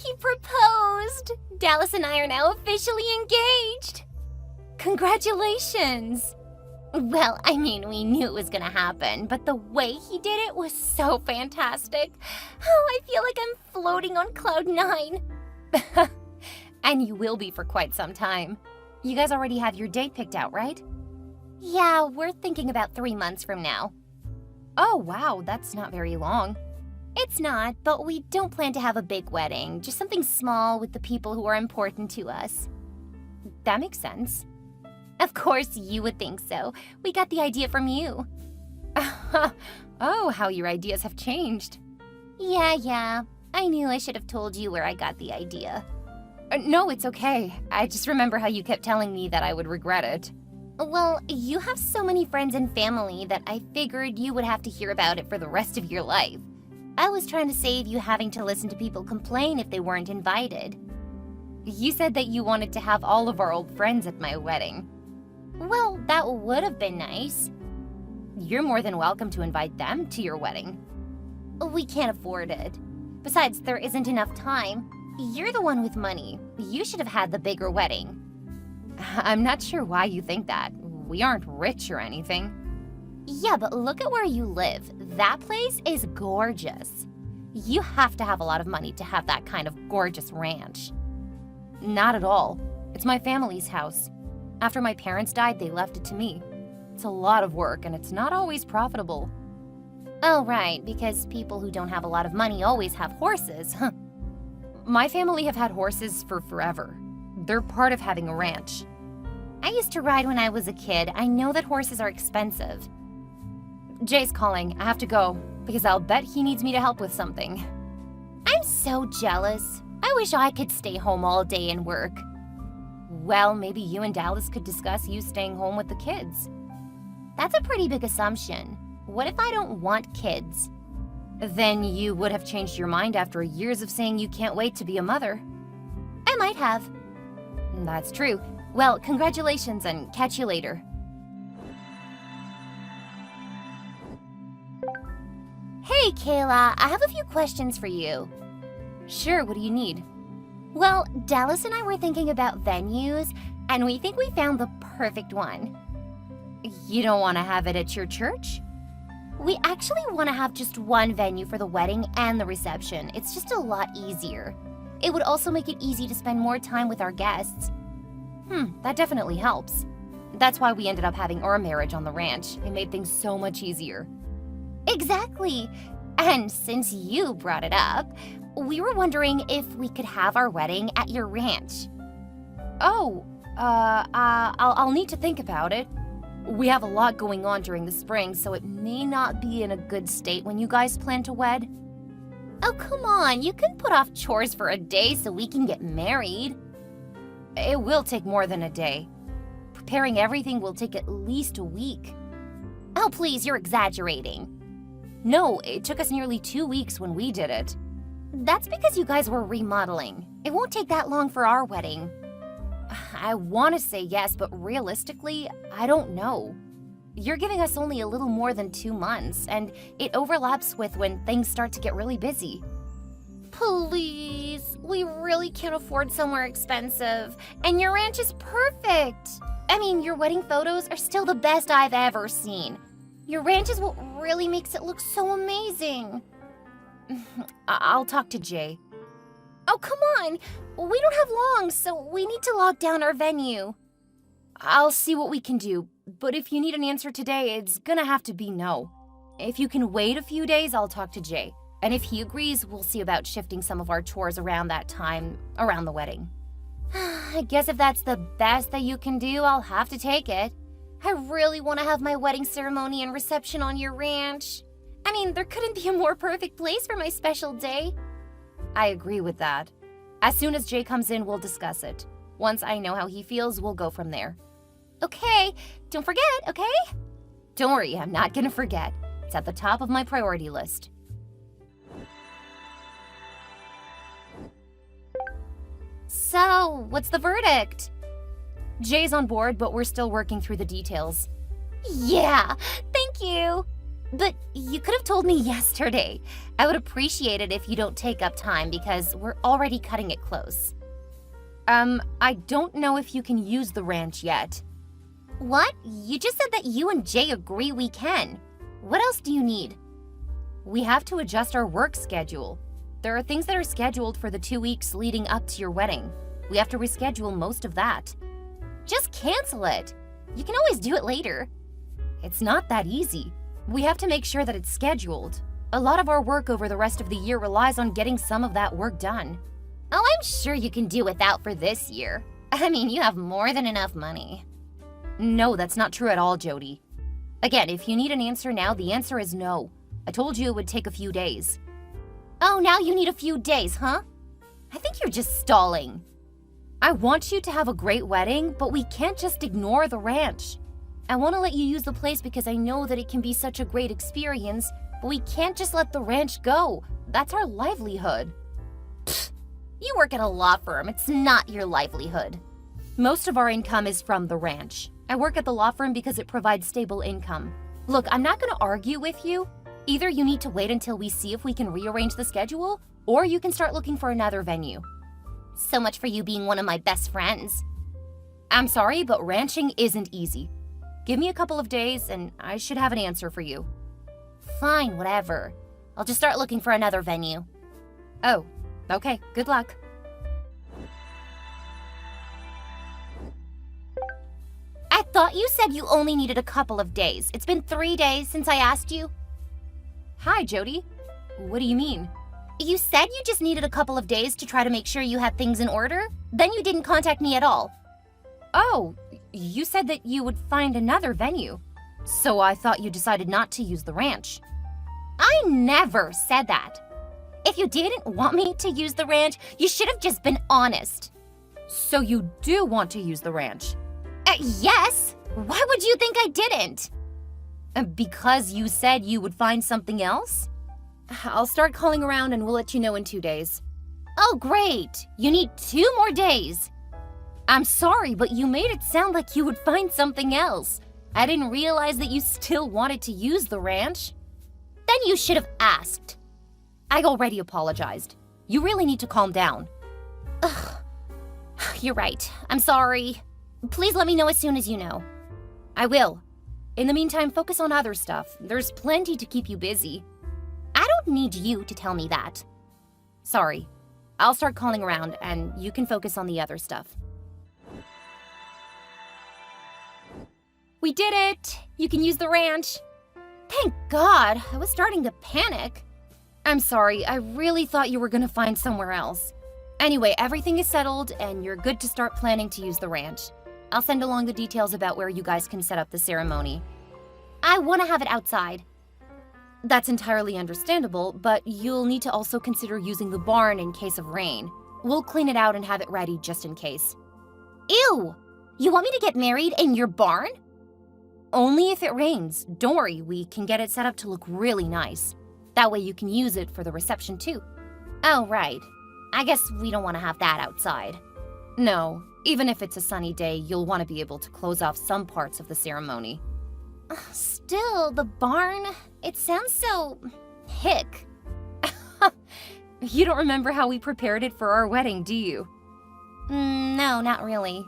He proposed! Dallas and I are now officially engaged! Congratulations! Well, I mean, we knew it was gonna happen, but the way he did it was so fantastic. Oh, I feel like I'm floating on cloud 9. And you will be for quite some time. You guys already have your date picked out, right? Yeah, we're thinking about 3 months from now. Oh, wow, that's not very long. It's not, but we don't plan to have a big wedding, just something small with the people who are important to us. That makes sense. Of course you would think so. We got the idea from you. Oh, how your ideas have changed. Yeah. I knew I should have told you where I got the idea. No, it's okay. I just remember how you kept telling me that I would regret it. Well, you have so many friends and family that I figured you would have to hear about it for the rest of your life. I was trying to save you having to listen to people complain if they weren't invited. You said that you wanted to have all of our old friends at my wedding. Well, that would have been nice. You're more than welcome to invite them to your wedding. We can't afford it. Besides, there isn't enough time. You're the one with money. You should have had the bigger wedding. I'm not sure why you think that. We aren't rich or anything. Yeah, but look at where you live. That place is gorgeous. You have to have a lot of money to have that kind of gorgeous ranch. Not at all. It's my family's house. After my parents died, they left it to me. It's a lot of work, and it's not always profitable. Oh, right, because people who don't have a lot of money always have horses, huh? My family have had horses for forever. They're part of having a ranch. I used to ride when I was a kid. I know that horses are expensive. Jay's calling. I have to go, because I'll bet he needs me to help with something. I'm so jealous. I wish I could stay home all day and work. Well, maybe you and Dallas could discuss you staying home with the kids. That's a pretty big assumption. What if I don't want kids? Then you would have changed your mind after years of saying you can't wait to be a mother. I might have. That's true. Well, congratulations and catch you later. Hey, Kayla, I have a few questions for you. Sure, what do you need? Well, Dallas and I were thinking about venues, and we think we found the perfect one. You don't want to have it at your church? We actually want to have just one venue for the wedding and the reception. It's just a lot easier. It would also make it easy to spend more time with our guests. That definitely helps. That's why we ended up having our marriage on the ranch. It made things so much easier. Exactly. And since you brought it up, we were wondering if we could have our wedding at your ranch. Oh, I'll need to think about it. We have a lot going on during the spring, so it may not be in a good state when you guys plan to wed. Oh, come on. You can put off chores for a day so we can get married. It will take more than a day. Preparing everything will take at least a week. Oh, please, you're exaggerating. No, it took us nearly 2 weeks when we did it. That's because you guys were remodeling. It won't take that long for our wedding. I want to say yes, but realistically, I don't know. You're giving us only a little more than 2 months, and it overlaps with when things start to get really busy. Please, we really can't afford somewhere expensive, and your ranch is perfect. I mean, your wedding photos are still the best I've ever seen. Your ranch is what really makes it look so amazing. I'll talk to Jay. Oh, come on. We don't have long, so we need to lock down our venue. I'll see what we can do, but if you need an answer today, it's gonna have to be no. If you can wait a few days, I'll talk to Jay. And if he agrees, we'll see about shifting some of our chores around that time, around the wedding. I guess if that's the best that you can do, I'll have to take it. I really want to have my wedding ceremony and reception on your ranch. I mean, there couldn't be a more perfect place for my special day. I agree with that. As soon as Jay comes in, we'll discuss it. Once I know how he feels, we'll go from there. Okay, don't forget, okay? Don't worry, I'm not gonna forget. It's at the top of my priority list. So, what's the verdict? Jay's on board, but we're still working through the details. Yeah, thank you. But you could have told me yesterday. I would appreciate it if you don't take up time because we're already cutting it close. I don't know if you can use the ranch yet. What? You just said that you and Jay agree we can. What else do you need? We have to adjust our work schedule. There are things that are scheduled for the 2 weeks leading up to your wedding. We have to reschedule most of that. Just cancel it. You can always do it later. It's not that easy. We have to make sure that it's scheduled. A lot of our work over the rest of the year relies on getting some of that work done. Oh, I'm sure you can do without for this year. I mean, you have more than enough money. No, that's not true at all, Jody. Again, if you need an answer now, the answer is no. I told you it would take a few days. Oh, now you need a few days, huh? I think you're just stalling. I want you to have a great wedding, but we can't just ignore the ranch. I want to let you use the place because I know that it can be such a great experience, but we can't just let the ranch go. That's our livelihood. You work at a law firm. It's not your livelihood. Most of our income is from the ranch. I work at the law firm because it provides stable income. Look, I'm not going to argue with you. Either you need to wait until we see if we can rearrange the schedule, or you can start looking for another venue. So much for you being one of my best friends. I'm sorry, but ranching isn't easy. Give me a couple of days and I should have an answer for you. Fine, whatever. I'll just start looking for another venue. Oh, okay. Good luck. I thought you said you only needed a couple of days. It's been 3 days since I asked you. Hi, Jody. What do you mean? You said you just needed a couple of days to try to make sure you had things in order. Then you didn't contact me at all. Oh, you said that you would find another venue. So I thought you decided not to use the ranch. I never said that. If you didn't want me to use the ranch, you should have just been honest. So you do want to use the ranch? Yes. Why would you think I didn't? Because you said you would find something else? I'll start calling around and we'll let you know in 2 days. Oh, great. You need 2 more days. I'm sorry, but you made it sound like you would find something else. I didn't realize that you still wanted to use the ranch. Then you should have asked. I already apologized. You really need to calm down. Ugh. You're right. I'm sorry. Please let me know as soon as you know. I will. In the meantime, focus on other stuff. There's plenty to keep you busy. I don't need you to tell me that. Sorry. I'll start calling around and you can focus on the other stuff. We did it! You can use the ranch. Thank God! I was starting to panic. I'm sorry, I really thought you were gonna find somewhere else. Anyway, everything is settled and you're good to start planning to use the ranch. I'll send along the details about where you guys can set up the ceremony. I want to have it outside. That's entirely understandable, but you'll need to also consider using the barn in case of rain. We'll clean it out and have it ready just in case. Ew! You want me to get married in your barn? Only if it rains. Don't worry, we can get it set up to look really nice. That way you can use it for the reception too. Oh, right. I guess we don't want to have that outside. No, even if it's a sunny day, you'll want to be able to close off some parts of the ceremony. Still, the barn, it sounds so hick. You don't remember how we prepared it for our wedding, do you? No, not really.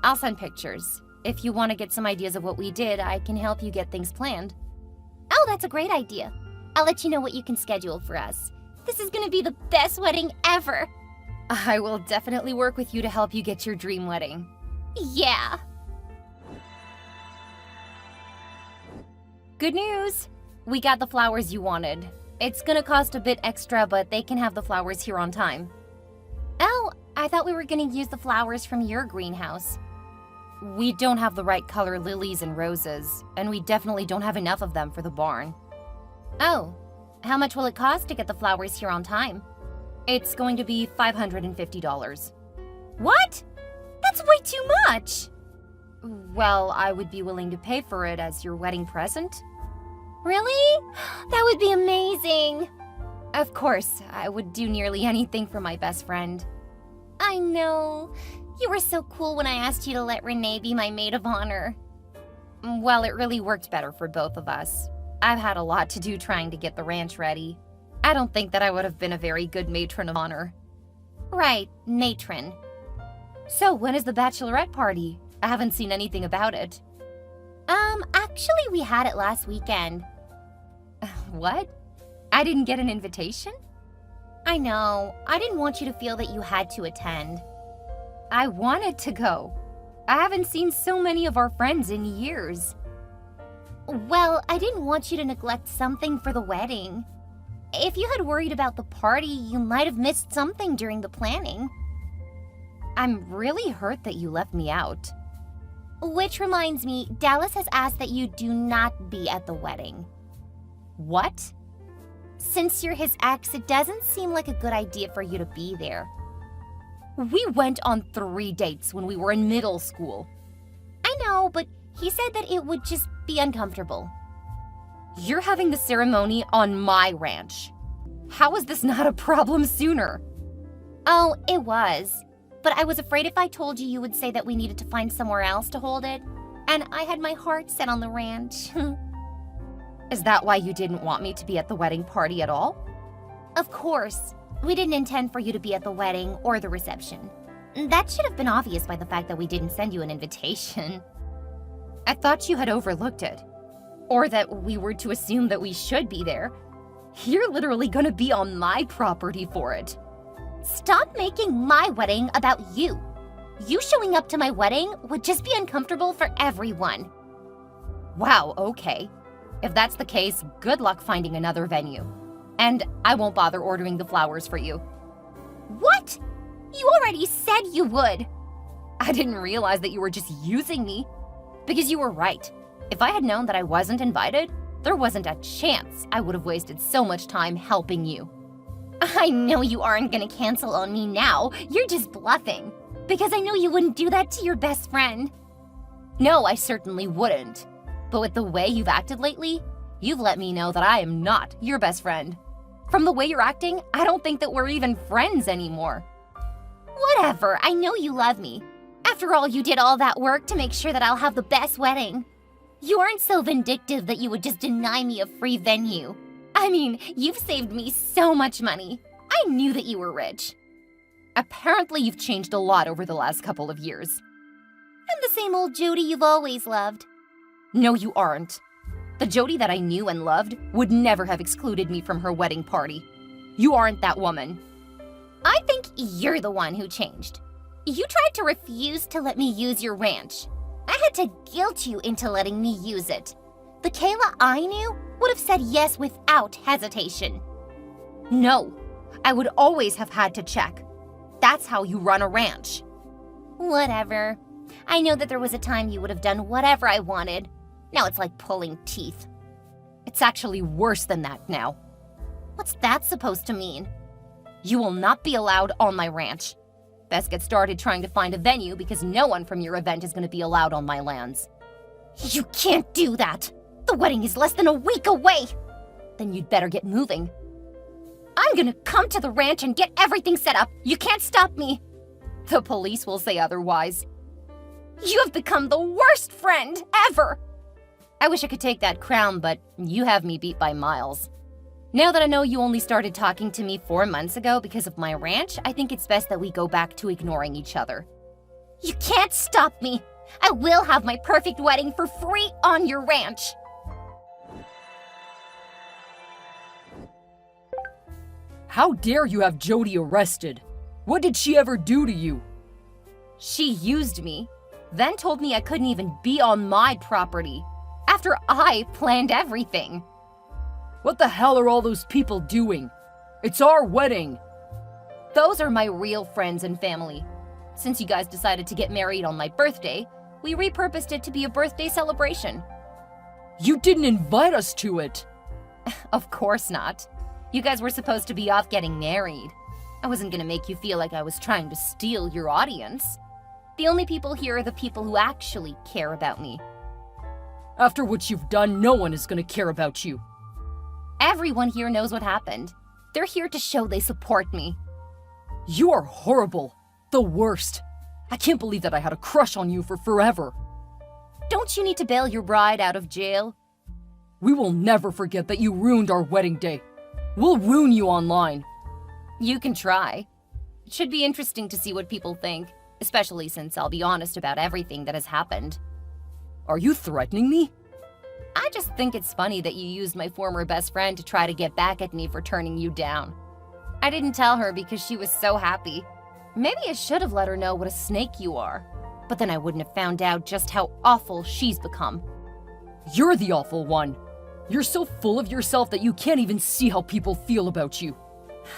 I'll send pictures. If you want to get some ideas of what we did, I can help you get things planned. Oh, that's a great idea. I'll let you know what you can schedule for us. This is gonna be the best wedding ever. I will definitely work with you to help you get your dream wedding. Yeah. Good news! We got the flowers you wanted. It's gonna cost a bit extra, but they can have the flowers here on time. Oh, I thought we were gonna use the flowers from your greenhouse. We don't have the right color lilies and roses, and we definitely don't have enough of them for the barn. Oh, how much will it cost to get the flowers here on time? It's going to be $550. What? That's way too much! Well, I would be willing to pay for it as your wedding present. Really? That would be amazing! Of course, I would do nearly anything for my best friend. I know. You were so cool when I asked you to let Renee be my maid of honor. Well, it really worked better for both of us. I've had a lot to do trying to get the ranch ready. I don't think that I would have been a very good matron of honor. Right, matron. So when is the bachelorette party? I haven't seen anything about it. Actually we had it last weekend. What? I didn't get an invitation? I know. I didn't want you to feel that you had to attend. I wanted to go. I haven't seen so many of our friends in years. Well, I didn't want you to neglect something for the wedding. If you had worried about the party, you might have missed something during the planning. I'm really hurt that you left me out. Which reminds me, Dallas has asked that you do not be at the wedding. What? Since you're his ex, it doesn't seem like a good idea for you to be there. We went on 3 dates when we were in middle school. I know, but he said that it would just be uncomfortable. You're having the ceremony on my ranch. How is this not a problem sooner? Oh, it was. But I was afraid if I told you, you would say that we needed to find somewhere else to hold it. And I had my heart set on the ranch. Is that why you didn't want me to be at the wedding party at all? Of course. We didn't intend for you to be at the wedding or the reception. That should have been obvious by the fact that we didn't send you an invitation. I thought you had overlooked it. Or that we were to assume that we should be there. You're literally gonna be on my property for it. Stop making my wedding about you. You showing up to my wedding would just be uncomfortable for everyone. Wow, okay. If that's the case, good luck finding another venue. And I won't bother ordering the flowers for you. What? You already said you would. I didn't realize that you were just using me. Because you were right. If I had known that I wasn't invited, there wasn't a chance I would have wasted so much time helping you. I know you aren't gonna cancel on me now. You're just bluffing. Because I know you wouldn't do that to your best friend. No, I certainly wouldn't. But with the way you've acted lately, you've let me know that I am not your best friend. From the way you're acting, I don't think that we're even friends anymore. Whatever, I know you love me. After all, you did all that work to make sure that I'll have the best wedding. You aren't so vindictive that you would just deny me a free venue. I mean, you've saved me so much money. I knew that you were rich. Apparently you've changed a lot over the last couple of years. I'm the same old Jody you've always loved. No, you aren't. The Jody that I knew and loved would never have excluded me from her wedding party. You aren't that woman. I think you're the one who changed. You tried to refuse to let me use your ranch. I had to guilt you into letting me use it. The Kayla I knew would have said yes without hesitation. No, I would always have had to check. That's how you run a ranch. Whatever. I know that there was a time you would have done whatever I wanted. Now it's like pulling teeth. It's actually worse than that now. What's that supposed to mean? You will not be allowed on my ranch. Best get started trying to find a venue because no one from your event is going to be allowed on my lands. You can't do that. The wedding is less than a week away. Then you'd better get moving. I'm gonna come to the ranch and get everything set up. You can't stop me. The police will say otherwise. You have become the worst friend ever. I wish I could take that crown, but you have me beat by miles. Now that I know you only started talking to me 4 months ago because of my ranch, I think it's best that we go back to ignoring each other. You can't stop me. I will have my perfect wedding for free on your ranch. How dare you have Jody arrested? What did she ever do to you? She used me, then told me I couldn't even be on my property, after I planned everything. What the hell are all those people doing? It's our wedding. Those are my real friends and family. Since you guys decided to get married on my birthday, we repurposed it to be a birthday celebration. You didn't invite us to it. Of course not. You guys were supposed to be off getting married. I wasn't gonna make you feel like I was trying to steal your audience. The only people here are the people who actually care about me. After what you've done, no one is gonna care about you. Everyone here knows what happened. They're here to show they support me. You are horrible. The worst. I can't believe that I had a crush on you for forever. Don't you need to bail your bride out of jail? We will never forget that you ruined our wedding day. We'll ruin you online. You can try. It should be interesting to see what people think, especially since I'll be honest about everything that has happened. Are you threatening me? I just think it's funny that you used my former best friend to try to get back at me for turning you down. I didn't tell her because she was so happy. Maybe I should have let her know what a snake you are. But then I wouldn't have found out just how awful she's become. You're the awful one. You're so full of yourself that you can't even see how people feel about you.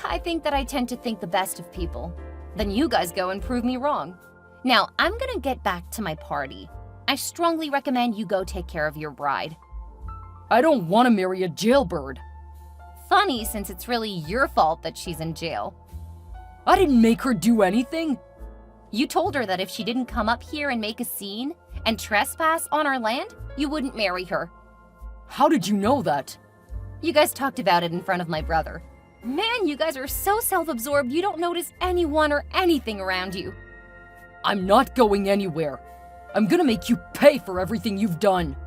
I think that I tend to think the best of people. Then you guys go and prove me wrong. Now, I'm gonna get back to my party. I strongly recommend you go take care of your bride. I don't want to marry a jailbird. Funny, since it's really your fault that she's in jail. I didn't make her do anything. You told her that if she didn't come up here and make a scene and trespass on our land, you wouldn't marry her. How did you know that? You guys talked about it in front of my brother. Man, you guys are so self-absorbed you don't notice anyone or anything around you. I'm not going anywhere. I'm gonna make you pay for everything you've done.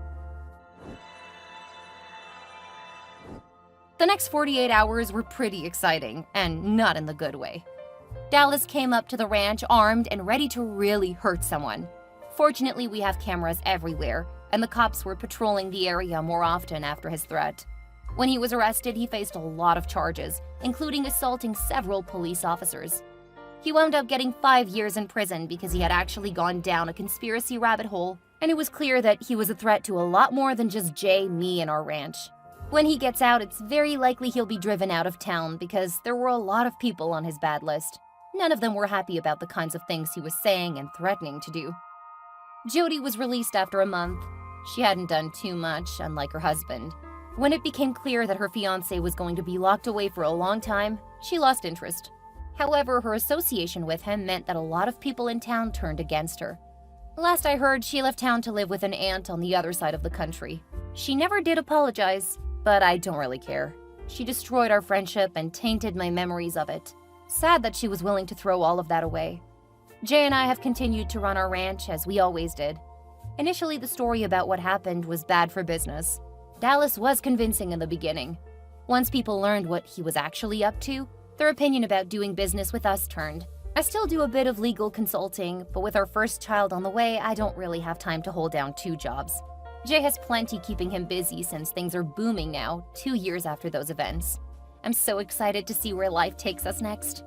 The next 48 hours were pretty exciting, and not in the good way. Dallas came up to the ranch armed and ready to really hurt someone. Fortunately, we have cameras everywhere, and the cops were patrolling the area more often after his threat. When he was arrested, he faced a lot of charges, including assaulting several police officers. He wound up getting 5 years in prison because he had actually gone down a conspiracy rabbit hole, and it was clear that he was a threat to a lot more than just Jay, me, and our ranch. When he gets out, it's very likely he'll be driven out of town because there were a lot of people on his bad list. None of them were happy about the kinds of things he was saying and threatening to do. Jody was released after a month. She hadn't done too much, unlike her husband. When it became clear that her fiancé was going to be locked away for a long time, she lost interest. However, her association with him meant that a lot of people in town turned against her. Last I heard, she left town to live with an aunt on the other side of the country. She never did apologize, but I don't really care. She destroyed our friendship and tainted my memories of it. Sad that she was willing to throw all of that away. Jay and I have continued to run our ranch as we always did. Initially, the story about what happened was bad for business. Dallas was convincing in the beginning. Once people learned what he was actually up to, their opinion about doing business with us turned. I still do a bit of legal consulting, but with our first child on the way, I don't really have time to hold down 2 jobs. Jay has plenty keeping him busy since things are booming now, 2 years after those events. I'm so excited to see where life takes us next.